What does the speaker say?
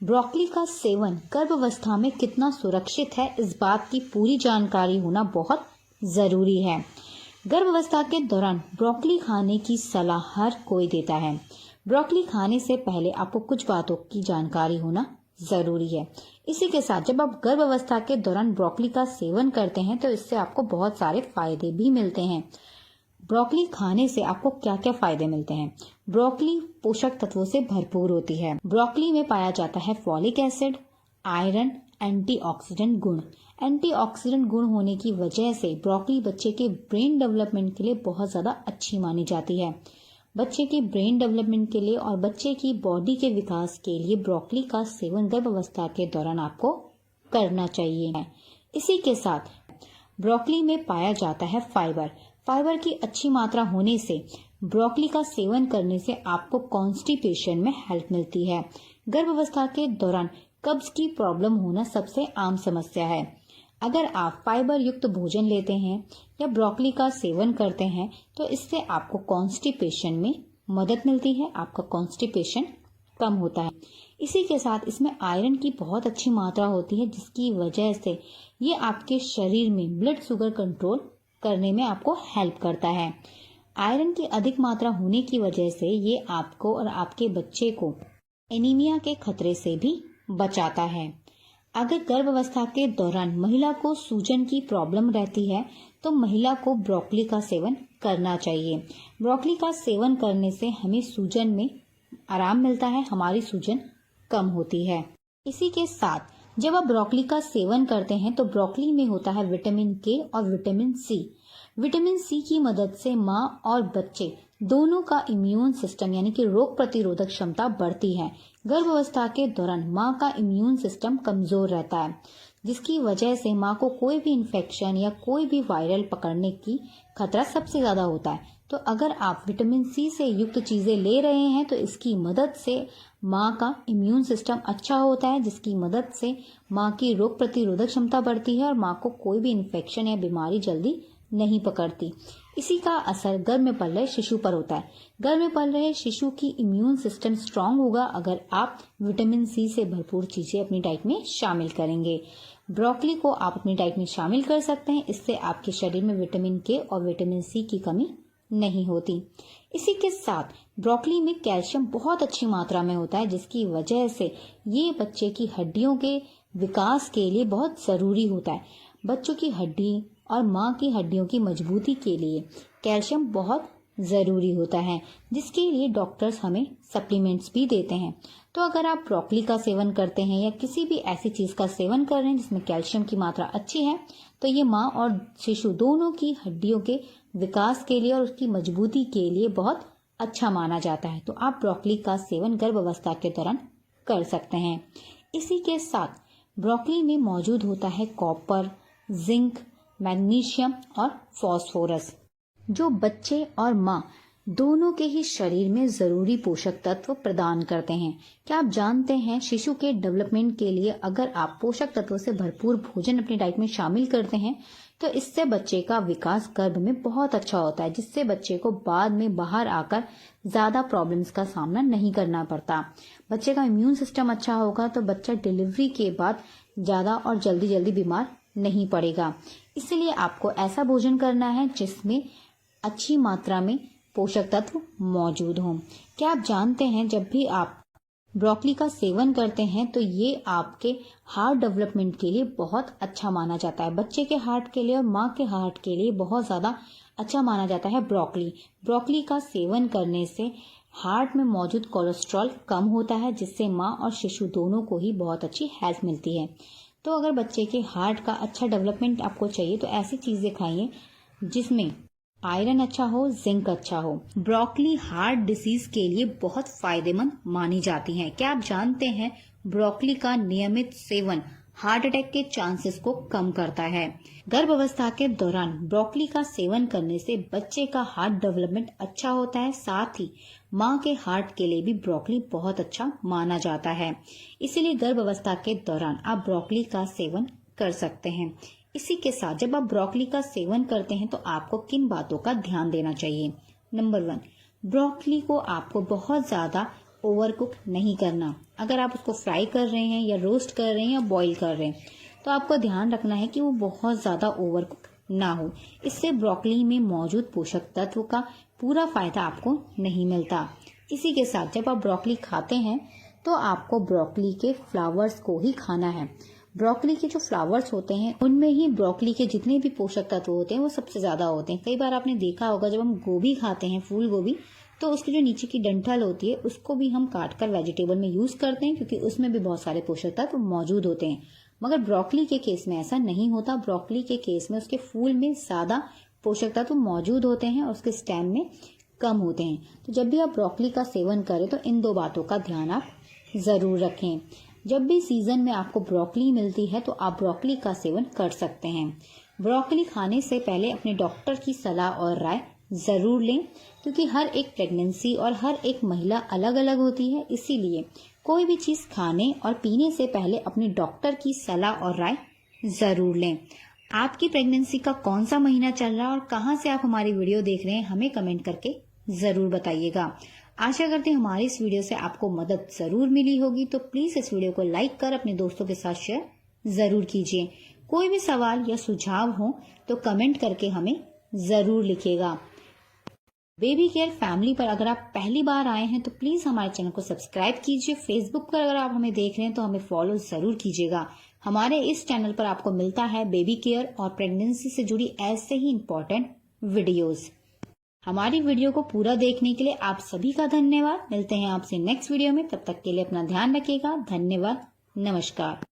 Broccoli का seven गर्भावस्था में कितना सुरक्षित है, इस बात की पूरी जानकारी होना बहुत जरूरी है। गर्भावस्था के दौरान ब्रोकली खाने की सलाह हर कोई देता है। ब्रोकली खाने से पहले आपको कुछ बातों की जानकारी होना जरूरी है। इसी के साथ जब आप गर्भावस्था के दौरान ब्रोकली का सेवन करते हैं तो इससे आपको बहुत सारे फायदे भी मिलते हैं। ब्रोकली खाने से आपको क्या क्या फायदे मिलते हैं? ब्रोकली पोषक तत्वों से भरपूर होती है। ब्रोकली में पाया जाता है फॉलिक एसिड, आयरन, एंटीऑक्सीडेंट गुण। एंटीऑक्सीडेंट गुण होने की वजह से ब्रोकली बच्चे के ब्रेन डेवलपमेंट के लिए बहुत ज्यादा अच्छी मानी जाती है। बच्चे के ब्रेन डेवलपमेंट के लिए और बच्चे की बॉडी के विकास के लिए ब्रोकली का सेवन गर्भावस्था के दौरान आपको करना चाहिए। इसी के साथ ब्रोकली में पाया जाता है फाइबर। फाइबर की अच्छी मात्रा होने से ब्रोकली का सेवन करने से आपको कॉन्स्टिपेशन में हेल्प मिलती है। गर्भावस्था के दौरान कब्ज की प्रॉब्लम होना सबसे आम समस्या है। अगर आप फाइबर युक्त भोजन लेते हैं या ब्रोकली का सेवन करते हैं तो इससे आपको कॉन्स्टिपेशन में मदद मिलती है, आपका कॉन्स्टिपेशन कम होता है। इसी के साथ इसमें आयरन की बहुत अच्छी मात्रा होती है, जिसकी वजह से ये आपके शरीर में ब्लड शुगर कंट्रोल करने में आपको हेल्प करता है। आयरन की अधिक मात्रा होने की वजह से ये आपको और आपके बच्चे को एनीमिया के खतरे से भी बचाता है। अगर गर्भावस्था के दौरान महिला को सूजन की प्रॉब्लम रहती है तो महिला को ब्रोकली का सेवन करना चाहिए। ब्रोकली का सेवन करने से हमें सूजन में आराम मिलता है, हमारी सूजन कम होती है। इसी के साथ जब आप ब्रोकली का सेवन करते हैं तो ब्रोकली में होता है विटामिन के और विटामिन सी। विटामिन सी की मदद से माँ और बच्चे दोनों का इम्यून सिस्टम यानी कि रोग प्रतिरोधक क्षमता बढ़ती है। गर्भावस्था के दौरान माँ का इम्यून सिस्टम कमजोर रहता है, जिसकी वजह से माँ को कोई भी इन्फेक्शन या कोई भी वायरल पकड़ने की खतरा सबसे ज्यादा होता है। तो अगर आप विटामिन सी से युक्त चीजें ले रहे हैं तो इसकी मदद से माँ का इम्यून सिस्टम अच्छा होता है, जिसकी मदद से माँ की रोग प्रतिरोधक क्षमता बढ़ती है और माँ को कोई भी इन्फेक्शन या बीमारी जल्दी नहीं पकड़ती। इसी का असर गर्भ में पल रहे शिशु पर होता है। गर्भ में पल रहे शिशु की इम्यून सिस्टम स्ट्रांग होगा अगर आप विटामिन सी से भरपूर चीजें अपनी डाइट में शामिल करेंगे। ब्रोकली को आप अपनी डाइट में शामिल कर सकते हैं, इससे आपके शरीर में विटामिन के और विटामिन सी की कमी नहीं होती। इसी के साथ ब्रोकली में कैल्शियम बहुत अच्छी मात्रा में होता है, जिसकी वजह से ये बच्चे की हड्डियों के विकास के लिए बहुत जरूरी होता है। बच्चों की हड्डी और माँ की हड्डियों की मजबूती के लिए कैल्शियम बहुत जरूरी होता है, जिसके लिए डॉक्टर्स हमें सप्लीमेंट्स भी देते हैं। तो अगर आप ब्रोकली का सेवन करते हैं या किसी भी ऐसी चीज का सेवन कर रहे हैं जिसमें कैल्शियम की मात्रा अच्छी है तो ये माँ और शिशु दोनों की हड्डियों के विकास के लिए और उसकी मजबूती के लिए बहुत अच्छा माना जाता है। तो आप ब्रोकली का सेवन गर्भावस्था के दौरान कर सकते हैं। इसी के साथ ब्रोकली में मौजूद होता है कॉपर, जिंक, मैग्नीशियम और फास्फोरस, जो बच्चे और माँ दोनों के ही शरीर में जरूरी पोषक तत्व प्रदान करते हैं। क्या आप जानते हैं शिशु के डेवलपमेंट के लिए अगर आप पोषक तत्वों से भरपूर भोजन अपनी डाइट में शामिल करते हैं तो इससे बच्चे का विकास गर्भ में बहुत अच्छा होता है, जिससे बच्चे को बाद में बाहर आकर ज्यादा प्रॉब्लम्स का सामना नहीं करना पड़ता। बच्चे का इम्यून सिस्टम अच्छा होगा तो बच्चा डिलीवरी के बाद ज्यादा और जल्दी बीमार नहीं पड़ेगा। इसलिए आपको ऐसा भोजन करना है जिसमें अच्छी मात्रा में पोषक तत्व मौजूद हों। क्या आप जानते हैं जब भी आप ब्रोकली का सेवन करते हैं तो ये आपके हार्ट डेवलपमेंट के लिए बहुत अच्छा माना जाता है। बच्चे के हार्ट के लिए और माँ के हार्ट के लिए बहुत ज्यादा अच्छा माना जाता है ब्रोकली का सेवन करने से हार्ट में मौजूद कोलेस्ट्रॉल कम होता है, जिससे माँ और शिशु दोनों को ही बहुत अच्छी हेल्थ मिलती है। तो अगर बच्चे के हार्ट का अच्छा डेवलपमेंट आपको चाहिए तो ऐसी चीजें खाइए जिसमें आयरन अच्छा हो, जिंक अच्छा हो। ब्रोकली हार्ट डिसीज के लिए बहुत फायदेमंद मानी जाती है। क्या आप जानते हैं ब्रोकली का नियमित सेवन हार्ट अटैक के चांसेस को कम करता है। गर्भावस्था के दौरान ब्रोकली का सेवन करने से बच्चे का हार्ट डेवलपमेंट अच्छा होता है, साथ ही माँ के हार्ट के लिए भी ब्रोकली बहुत अच्छा माना जाता है। इसीलिए गर्भावस्था के दौरान आप ब्रोकली का सेवन कर सकते हैं। इसी के साथ जब आप ब्रोकली का सेवन करते हैं तो आपको किन बातों का ध्यान देना चाहिए? नंबर 1, ब्रोकली को आपको बहुत ज्यादा ओवर कुक नहीं करना। अगर आप उसको फ्राई कर रहे हैं या रोस्ट कर रहे हैं या बॉईल कर रहे हैं तो आपको ध्यान रखना है कि वो बहुत ज़्यादा ओवर कुक ना हो। इससे ब्रोकली में मौजूद पोषक तत्व का पूरा फायदा आपको नहीं मिलता। इसी के साथ जब आप ब्रोकली खाते हैं तो आपको ब्रोकली के फ्लावर्स को ही खाना है। ब्रोकली के जो फ्लावर्स होते हैं उनमें ही ब्रोकली के जितने भी पोषक तत्व होते हैं वो सबसे ज्यादा होते हैं। कई बार आपने देखा होगा जब हम गोभी खाते हैं, फूल गोभी, तो उसकी जो नीचे की डंठल होती है उसको भी हम काटकर वेजिटेबल में यूज करते हैं क्योंकि उसमें भी बहुत सारे पोषक तत्व मौजूद होते हैं। मगर ब्रोकली के केस में ऐसा नहीं होता। ब्रोकली के केस में उसके फूल में ज्यादा पोषक तत्व मौजूद होते हैं और उसके स्टेम में कम होते हैं। तो जब भी आप ब्रोकली का सेवन करें तो इन 2 बातों का ध्यान आप जरूर रखें। जब भी सीजन में आपको ब्रोकली मिलती है तो आप ब्रोकली का सेवन कर सकते हैं। ब्रोकली खाने से पहले अपने डॉक्टर की सलाह और राय जरूर लें क्योंकि हर एक प्रेगनेंसी और हर एक महिला अलग अलग होती है। इसीलिए कोई भी चीज खाने और पीने से पहले अपने डॉक्टर की सलाह और राय जरूर लें। आपकी प्रेगनेंसी का कौन सा महीना चल रहा है और कहां से आप हमारी वीडियो देख रहे हैं हमें कमेंट करके जरूर बताइएगा। आशा करते हैं हमारी इस वीडियो से आपको मदद जरूर मिली होगी। तो प्लीज इस वीडियो को लाइक कर अपने दोस्तों के साथ शेयर जरूर कीजिए। कोई भी सवाल या सुझाव हो तो कमेंट करके हमें जरूर लिखिएगा। बेबी केयर फैमिली पर अगर आप पहली बार आए हैं तो प्लीज हमारे चैनल को सब्सक्राइब कीजिए। फेसबुक पर अगर आप हमें देख रहे हैं तो हमें फॉलो जरूर कीजिएगा। हमारे इस चैनल पर आपको मिलता है बेबी केयर और प्रेगनेंसी से जुड़ी ऐसे ही इम्पोर्टेंट वीडियोस। हमारी वीडियो को पूरा देखने के लिए आप सभी का धन्यवाद। मिलते हैं आपसे नेक्स्ट वीडियो में, तब तक के लिए अपना ध्यान रखिएगा। धन्यवाद, नमस्कार।